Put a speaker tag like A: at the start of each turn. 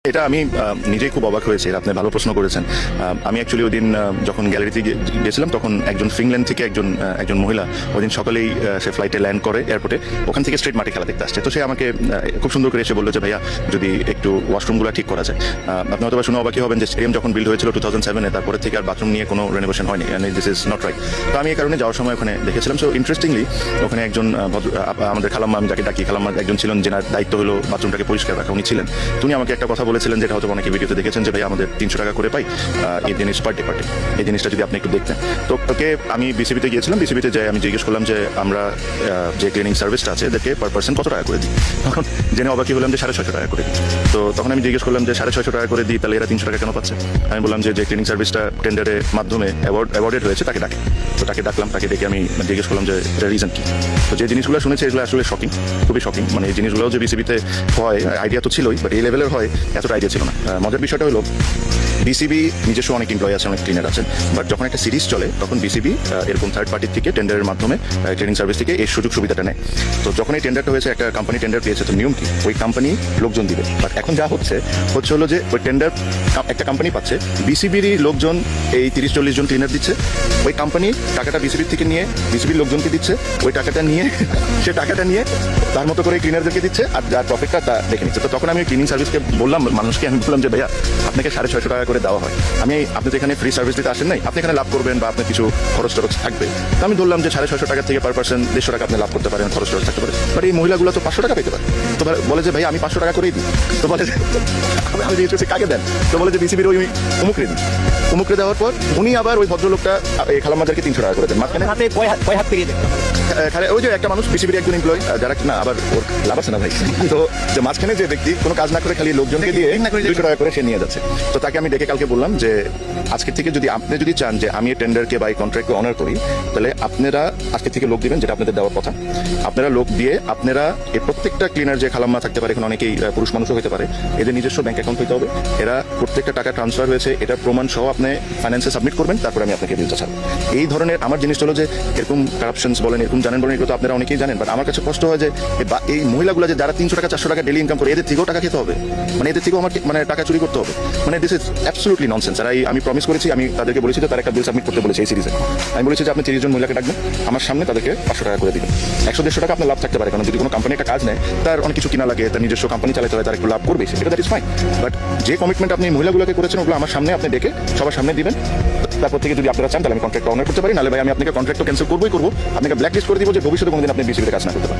A: এটা আমি নিজেই খুব অবাক হয়েছি, আপনি ভালো প্রশ্ন করেছেন। আমি অ্যাকচুয়ালি ওই দিন যখন গ্যালারিতে গেছিলাম তখন একজন ফিনল্যান্ড থেকে একজন মহিলা ওই দিন সকালেই সে ফ্লাইটে ল্যান্ড করে এয়ারপোর্টে, ওখান থেকে স্ট্রিট মাঠে খেলা দেখতে আসছে। তো সে আমাকে খুব সুন্দর করে এসে বললো যে ভাইয়া যদি একটু ওয়াশরুমগুলো ঠিক করা যায়। আপনি হয়তো শুনে অবাকই হবেন যে স্টেডিয়াম যখন বিল্ড হয়েছিল 2007-এ, তারপরে থেকে আর বাথরুম নিয়ে কোনো রেনোভেশন হয়নি, দিস ইজ নট রাইট। তো আমি এই কারণে যাওয়ার সময় ওখানে দেখেছিলাম। সো ইন্টারেস্টিংলি ওখানে একজন আমাদের খালাম্মা, আমি যাকে ডাকি খালাম্মা, একজন ছিলেন যেনার দায়িত্ব হলো বাথরুমটাকে পরিষ্কার রাখা, উনি ছিলেন। তিনি আমাকে একটা কথা বলেছিলেন যেটা হয়তো অনেকে ভিডিওতে দেখেছেন যে ভাই আমাদের 300 টাকা করে পাই এই জিনিস পার ডে। এই জিনিসটা যদি আপনি একটু দেখতেন। তো ওকে আমি বিসিবিতে গিয়েছিলাম, বিসিবিতে যাই আমি জিজ্ঞেস করলাম যে আমরা যে ক্লিনিং সার্ভিসটা আছে এদেরকে পার পার্সন কত টাকা করে দিই। তখন জেনে অবাকি হলাম যে 650 টাকা করে দিই। তো তখন আমি জিজ্ঞেস করলাম যে 650 টাকা করে দিই, তাহলে এরা 300 টাকা কেন পাচ্ছে? আমি বললাম যে ক্লিনিং সার্ভিসটা টেন্ডারের মাধ্যমে অ্যাওয়ার্ডেড হয়েছে তাকে ডাকে। তো তাকে ডাকলাম, তাকে ডেকে আমি জিজ্ঞেস করলাম যে এটা রিজন কি। তো যে জিনিসগুলো শুনেছে এগুলো আসলে শকিং, খুবই শকিং। মানে এই জিনিসগুলো যে বিসিবিতে হয় আইডিয়া তো ছিলই, বাট এই লেভেলের হয় এতটা আইডিয়া ছিল না। মজার বিষয়টা হলো বিসিবি নিজস্ব অনেক এমপ্লয়ি আছে, অনেক ক্লিনার আছেন, বাট যখন একটা সিরিজ চলে তখন বিসিবি এরকম থার্ড পার্টির থেকে টেন্ডারের মাধ্যমে ট্রেনিং সার্ভিস থেকে এই সুযোগ সুবিধাটা নেয়। তো যখন এই টেন্ডারটা হয়েছে, একটা কোম্পানি টেন্ডার পেয়েছে, তো নিয়ম কি ওই কোম্পানি লোকজন দিবে। বাট এখন যা হচ্ছে হলো যে ওই টেন্ডার একটা কোম্পানি পাচ্ছে, বিসিবিরই লোকজন এই 30-40 জন ক্লিনার দিচ্ছে, ওই কোম্পানি টাকাটা বিসিবির থেকে নিয়ে বিসিবির লোকজনকে দিচ্ছে, ওই টাকাটা নিয়ে সে টাকাটা নিয়ে তার মতো করে ক্লিনারদেরকে দিচ্ছে, আর যার প্রফিটটা তা দেখে নিচ্ছে। তো তখন আমি ক্লিনিং সার্ভিসকে বললাম, মানুষকে আমি বললাম যে ভাইয়া আপনাকে 650 টাকা করে দেওয়া হয়, আপনি তো এখানে ফ্রি সার্ভিস দিতে আসেন নাই, আপনি এখানে লাভ করবেন বা আপনার কিছু খরচ টরচ থাকবে। তো আমি ধরলাম যে 650 টাকা থেকে পার পার্সন 150 টাকা আপনি লাভ করতে পারেন, খরচ টরচ থাকতে পারে। বাট এই মহিলাগুলো তো 500 টাকা পেতে পারে। তো বলে যে ভাই আমি 500 টাকা করেই দিই। তো বলে আমি জিজ্ঞেস করছি কাকে দেন? তো বলে যে বিসিবির ওই উমুকরে দিই। উমুকরে দেওয়ার পর উনি আবার ওই ভদ্রলোকটা এই খালাম্মাদেরকে 300 টাকা করে দেন। মাঝখানে ওই যে একটা মানুষ বিসিবির একজন এমপ্লয়ি, যারা না আবার ওর লাভ আছে না ভাই। তো যে মাঝখানে যে ব্যক্তি কোনো কাজ না করে খালি লোকজনকে দিয়ে 200 টাকা করে সে নিয়ে যাচ্ছে। তো তাকে আমি ডেকে কালকে বললাম যে আজকে থেকে আপনি যদি চান যে আমি এই টেন্ডারকে বা এই কন্ট্রাক্টকে অনার করি, তাহলে আপনারা আজকে থেকে লোক দিবেন, যেটা আপনাদের দেওয়ার কথা। আপনারা লোক দিয়ে আপনারা এই প্রত্যেকটা ক্লিনার যে খালাম্মা থাকতে পারে, এখন অনেকেই পুরুষ মানুষও হতে পারে, এদের নিজস্ব ব্যাংক অ্যাকাউন্ট হতে হবে। এরা প্রত্যেকটা টাকা ট্রান্সফার হয়েছে এটা প্রমাণ সহ আপনি ফাইন্যান্সে সাবমিট করবেন, তারপরে আমি আপনাকে বিলটা ছাড়ব। এই ধরনের আমার জিনিস হলো যে এরকম কারাপশনস বলেন, এরকম জানেন বলেন, এগুলো তো আপনারা অনেকেই জানেন। বাট আমার কাছে কষ্ট হয় যে এই মহিলাগুলো যে যারা 300 টাকা 400 টাকা ডেলি ইনকাম করে, এদের থেকেও টাকা খেতে হবে, মানে এদের থেকেও আমার মানে টাকা চুরি করতে হবে। মানে দিস ইজ অ্যাবসলিউটলি ননসেন্স। আর আমি প্রমিস করেছি, আমি তাদেরকে বলেছি যে তার একটা বিল সাবমিট করতে বলেছি এই সিরিজে। আমি বলেছি যে আপনি 30 জন মহিলাকে ডাকবেন, আমার সামনে তাদেরকে 500 টাকা করে দিবেন। 100-150 টাকা আপনার লাভ থাকতে পারে, কারণ যদি কোনো কোম্পানি একটা কাজ নেয় তার অনেক কিছু কিনা লাগে, তার নিজস্ব কোম্পানি চালাতে হয়, তার একটু লাভ করবে, সেটা দ্যাট ইজ ফাইন। বাট যে কমিটমেন্ট আপনি মহিলাগুলোকে করেছেন ওগুলো আমার সামনে আপনি ডেকে সবার সামনে দিবেন। তারপর থেকে যদি আপনারা চান তাহলে আমি কন্ট্রাক্ট অনার করতে পারি, নাহলে ভাই আমি আপনাকে কন্ট্রাক্ট ক্যান্সেল করবো, আপনাকে ব্ল্যাক লিস্ট করে দিব যে ভবিষ্যতে কোনোদিন আপনি বিসিবিতে কাজ না করতে পারেন।